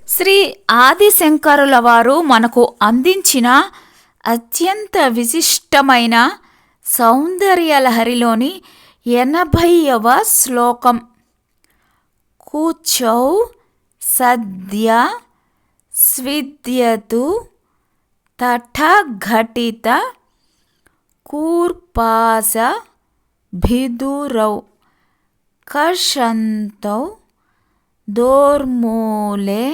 శ్రీ ఆదిశంకరుల వారు మనకు అందించిన అత్యంత విశిష్టమైన సౌందర్యలహరిలోని 80వ శ్లోకం. కూచౌ సద్య స్విద్యతు తటఘటిత కూర్పాస భిదురౌ కషంతౌ దోర్మూలే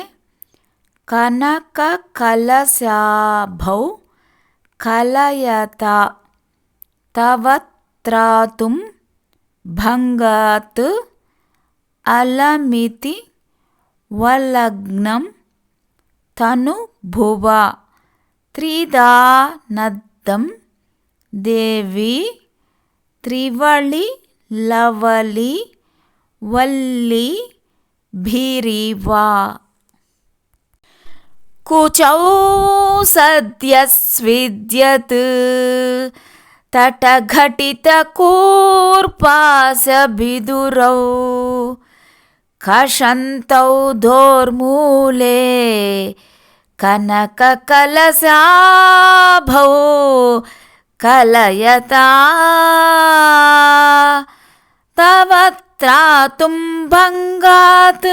కనకకలశాభౌ కలయత తవత్రాతుం భంగాత్ అలమితి వలగ్నం తనుభువ త్రిదానద్దం దేవి త్రివళి లవలి వల్లి భీరివా. కుచౌ సద్యస్విద్యత్ తటఘటిత కూర్పాసభిదురౌ కషంతౌ దోర్మూలే కనకకలశాభౌ కలయతా తవత్రాతుం భంగాత్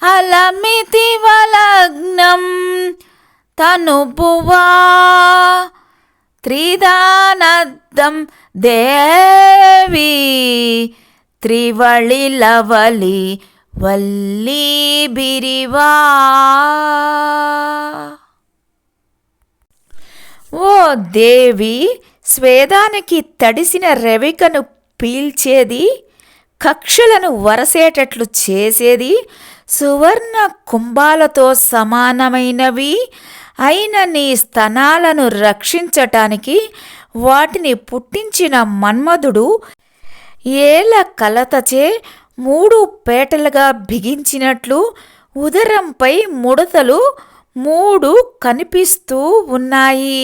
అలమితి వలగ్నం తనుభువా త్రిదానద్దం దేవి త్రివళి లవలి వల్లి బిరివా. ఓ దేవి, స్వేదానికి తడిసిన రెవికను పీల్చేది, కక్షలను వరసేటట్లు చేసేది, సువర్ణ కుంభాలతో సమానమైనవి అయిన నీ స్తనాలను రక్షించటానికి వాటిని పుట్టించిన మన్మధుడు ఏల కలతచే 3 పేటలుగా బిగించినట్లు ఉదరంపై ముడతలు 3 కనిపిస్తూ ఉన్నాయి.